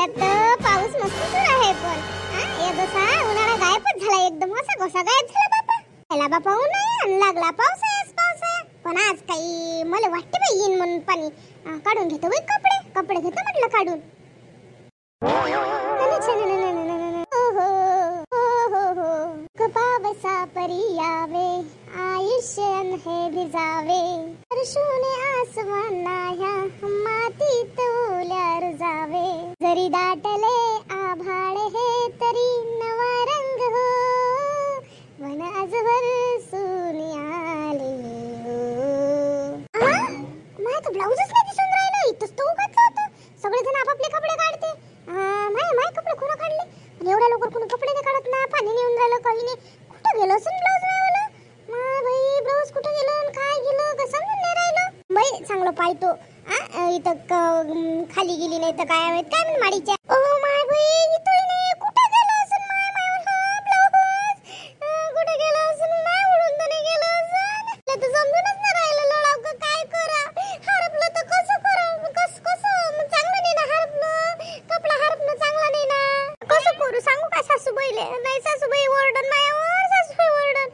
त्यात पाऊस मस्त सुरू आहे पण या जसा उन्हाळा गायबच झाला एकदम असा कसा गायब झाला बापा. त्याला बापा ऊन लागला पाऊस आहे पण आज काही मला वाटते बाई येईन म्हणून पाणी काढून घेतो बाई कपडे घेतो म्हटलं काढून. कपावसा परियावे आयुष्य हे भिजावे वर्षोने आसमानाया मातीत ओल्या रुजावे जरी दाटले आभाळ हे तरी नवा रंग हो वन आजवर आले माझा ब्लाऊजच नाही दिसून राहिला. इथंच तो घातला होता. सगळेजण आपापले कपडे काढते. माय कपडे कोण काढले पण एवढ्या लवकर कोणी कपडे नाही काढत ना. पाणी नेऊन राहिलं काही नाही. कुठं गेलं असं ब्लाऊज मायवाला. भाई ब्लाऊज कुठं गेलं काय गेलं का समजून नाही राहिलं बाई. चांगलं पाहतो इथं खाली गेली नाही तर काय माहित काय माडीच्या. ओ माय बाई इथं नाही कुठं गेलं असं मायवाला ब्लाऊज कुठं गेलं असं नाही उडून तर नाही गेलं असं तर समजूनच नाही राहिलं. लढाव काय करा हरपलं तर कसं करा कसं चांगलं नाही ना हरपलं कपडा हरपणं चांगला नाही ना. कसं करू सांगू का सासूबाईले. नाही सासूबाई ओरडन मायावर सासूबाई ओरडन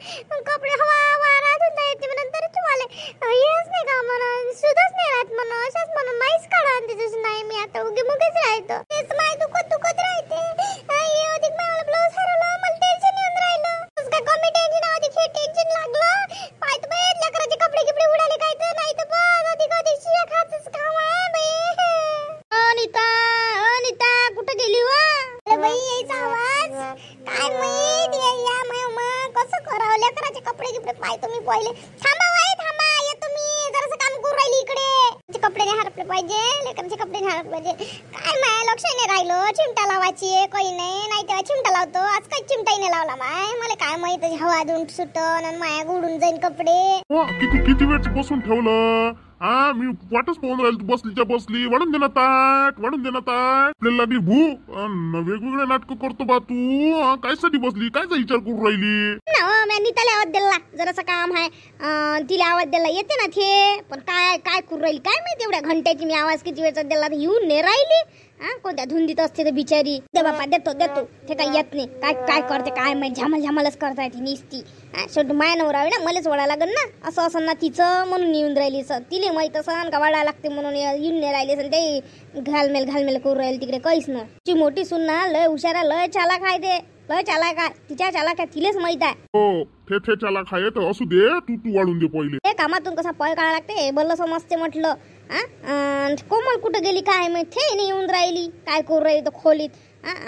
कपडे हवा राहत येते नंतर तुम्हाला हेच नाही का म्हणून सुधच नाही राहत म्हणून अशाच म्हणून माहीच काढा तिथेच नाही मी आता उगे मुगेच राहतो तेच माय दुखत राहते. अधिक मला ब्लाऊज हरवलं मला टेन्शन येऊन राहिलं. काय कमी टेन्शन अधिक हे टेन्शन लागलं पाय तर बाई लेकराचे कपडे गिपडे उडाले काय तर नाही तर बस अधिक शिव्या खायचंच काम आहे बाई. अनिता कुठं गेली वा बाई यायचा आवाज काय माहित या कसं करावं लेकराचे कपडे गिपडे पाय तुम्ही पहिले थांबा या तुम्ही जरासं काम करू राहिली इकडे. कपडे नाही हरपले पाहिजे लेकरांचे कपडे नाही हरपले पाहिजे. काय माय लक्ष नाही राहिलं चिमटा लावायची काही नाही तेव्हा चिमटा लावतो आज काही चिमटाही नाही लावला माय. मला काय माहित हवा धुवून सुटन आणि माया गुडून जाईन कपडे. किती वेळ बसून ठेवलं मी वाटच पाहून राहिलो. तू बसली वाढून देणार ताट आपल्याला लागली भूक वेगवेगळे नाटक करतो बा तू. कायसाठी बसली कायचा विचार करू राहिली ना. मी नीताला आवाज दिला जरासं काम आहे तिला आवाज दिला येते ना ते पण काय करू राहिली काय माहिती. एवढ्या घंट्याची मी आवाज किती वेळचा दिला येऊन नाही राहिली. कोणत्या धुंदीत असते तर बिचारी. दे बापा देतो ते काही येत नाही. काय करते काय माहिती झामलच करता येते निसती. शेवटी माया नवरावी ना मलाच वळा लागल ना असं ना तिचं म्हणून येऊन राहिली सर तिले माहित असं का वाढायला लागते म्हणून येऊन नाही राहिली सर ते घालमेल करू राहील तिकडे काहीच नाही. ती मोठी सून ना लय हुशारा लय चालाक आहे ते लय चालाक आहे तिच्या चालाक आहे तिलेच माहित आहे. हो ते चालाक आहे तर असू दे तू वाढून दे पहिले. हे कामातून कसा पळ काढा लागते भलं समजते म्हटलं. कोमल कुठं गेली काय माहित हे नाही येऊन राहिली काय करू राहिली तर खोलीत.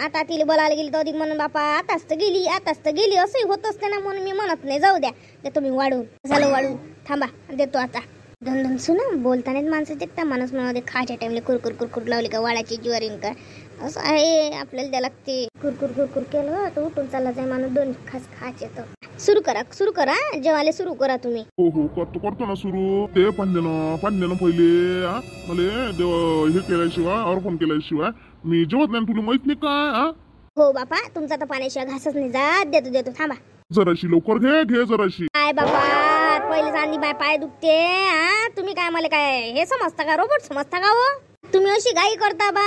आता तिला बोलायला गेली तर अधिक म्हणून बापा आताच तर गेली असंही होत असते ना म्हणून मी म्हणत नाही जाऊ द्या देतो मी वाढून झालं वाढून थांबा देतो आता. धन सुना बोलतानाच माणसं देखता माणूस म्हणते खायच्या टाइमला कुरकुर लावली का वाडाची ज्वारीन का असं आहे आपल्याला द्या लागते. कुरकुर केलं तर उठून चालला जाय माणूस दोन खास खायचे तर. सुरू करा जेवायला सुरू करा तुम्ही. हो करतो ना सुरू. ते पांदेनं पहिले मला हे केल्याशिवाय अर्पण केल्याशिवाय मी जेवत नाही. तुला माहित नाही काय. हो बापा तुमचा तर पाण्याशिवाय घासच नाही जात. देतो थांबा जराशी लवकर घे जराशी. काय बापा पहिले सांगी बाय पाय दुखते. तुम्ही काय मला काय हे समजता का रोबोट समजता का हो. तुम्ही अशी घाई करता बा.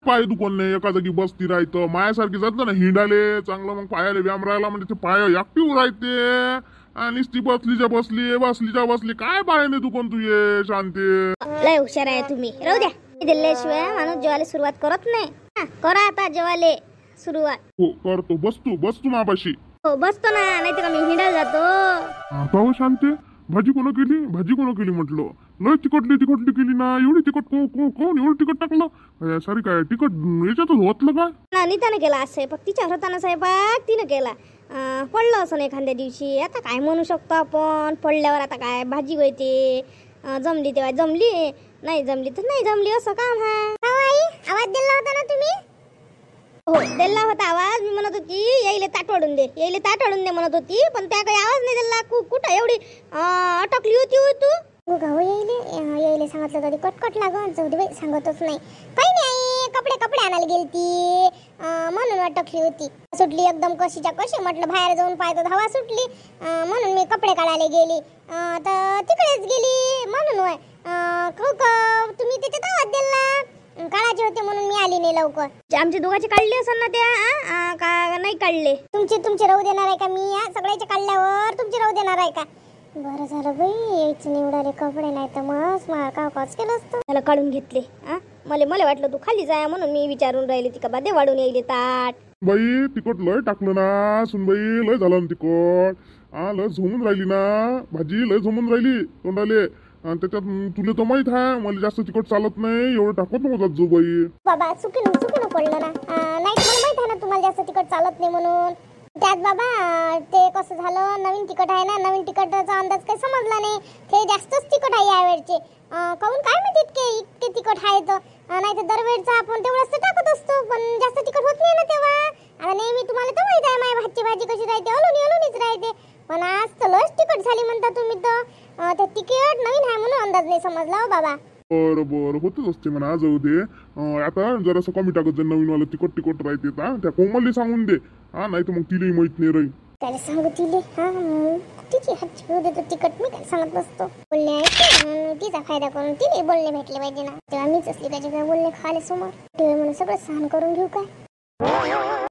पाय दुखून नाही एका जागी बसती राहतं मायासारखी जात ना हिंडाले चांगलं मग पायाला व्यायाम राहिला म्हणजे ते पाय ऍक्टिव्ह राहते. आणि ती बसली काय पाय नाही दुखून तू ये शांती. लय हुशार आहे तुम्ही राहू द्या. दिल्याशिवाय माणूस जेवायला सुरुवात करत नाही. करा आता जेवायला सुरुवात. हो करतो बसतो मापाशी. हो बसतो ना नाही तर मी हिंडायला जातो. शांती भाजी कोण केली म्हटलं. लय तिखटली केली ना एवढी तिखट कोण एवढं तिखट टाकलं सॉरी काय तिखट याच्यातच होतलं काय. नीताने केला आज स्वयंपाक तिच्या होताना स्वयंपाक तिनं केला. पडलं असं एखाद्या दिवशी आता काय म्हणू शकतो आपण. पडल्यावर आता काय भाजी होते. जमली तेव्हा जमली नाही जमली तर नाही जमली असं काम आहे. आवाज दिला होता ना तुम्ही. हो दिला होता आवाज. मी म्हणत होती यायले ताट वाढून दे म्हणत होती पण त्या काही आवाज नाही दिला. कुठं एवढी अटकली होती हो तू. गाव यायले सांगितलं तरी कटकट लागून जाऊ दे बाई सांगतच नाही. काही नाही कपडे आणायला गेलती म्हणून अटकली होती. सुटली एकदम कशीच्या कशी म्हटलं बाहेर जाऊन पाहतो हवा सुटली म्हणून मी कपडे काढायला गेली तर तिकडेच गेली म्हणून तुम्ही त्याच्यात आवाज दिला काढायचे होते म्हणून मी आली नाही लवकर. आमचे दोघांचे काढले असेल ना त्या का नाही काढले? तुमचे राहू देणार आहे का मी? सगळ्याचे काढल्यावर तुमचे राहू देणार आहे का? बरं झालं बाई यायचं निवडाले कपडे, नाही तर मस्त काच केलं असतं. त्याला काढून घेतले. मला वाटलं तू खाली जाय म्हणून मी विचारून राहिली ती का बादे वाढून येईल ताट. बाई तिखट लय टाकलं ना सुनबाई, लय झालं ना तिखट. लय झोमून राहिली ना भाजी, लय झोमून राहिली तोंडाले. आणि त्याच्यात तुला तर माहित आहे मला जास्त तिखट चालत नाही, एवढं टाकत नव्हता जो बाई. बाबा चुकीनं पडलं ना. नाही मला माहित आहे ना तुम्हाला जास्त तिखट चालत नाही म्हणून. त्यात बाबा ते कसं झालं, नवीन तिखट आहे ना, नवीन तिखटाचा अंदाज काही समजला नाही. ते जास्तच तिखट आहे यावेळचे. काहून काय माहिती इतके तिखट आहे तर. नाही तर दरवेळचा आपण तेवढंच तर टाकत असतो, पण जास्त तिखट होत नाही ना तेव्हा. आता नेहमी तुम्हाला तर माहित आहे माझ्या भातची भाजी कशी राहते, अलूनीच राहते. पण आज तर लयच तिखट झाली म्हणता तुम्ही तर. ते तिखट नवीन आहे म्हणून अंदाज नाही समजला हो बाबा. बरं होतच असते म्हणा, जाऊ दे. आता जरासं कमी टाकत जाईल, नवीन वाला तिखट राहते. त्या कोमलला सांगून दे. नाही तर मग तिलाही माहित नाही राहील. त्याला सांगू तिले तिची हातची घेऊ देतो तिखट, मी काय सांगत नसतो. बोलणे ऐकते तिचा फायदा करून तिने बोलणे भेटले पाहिजे ना. तेव्हा मीच असली त्याच्या काय बोलणे खाले समोर तेव्हा म्हणून सगळं सहन करून घेऊ काय.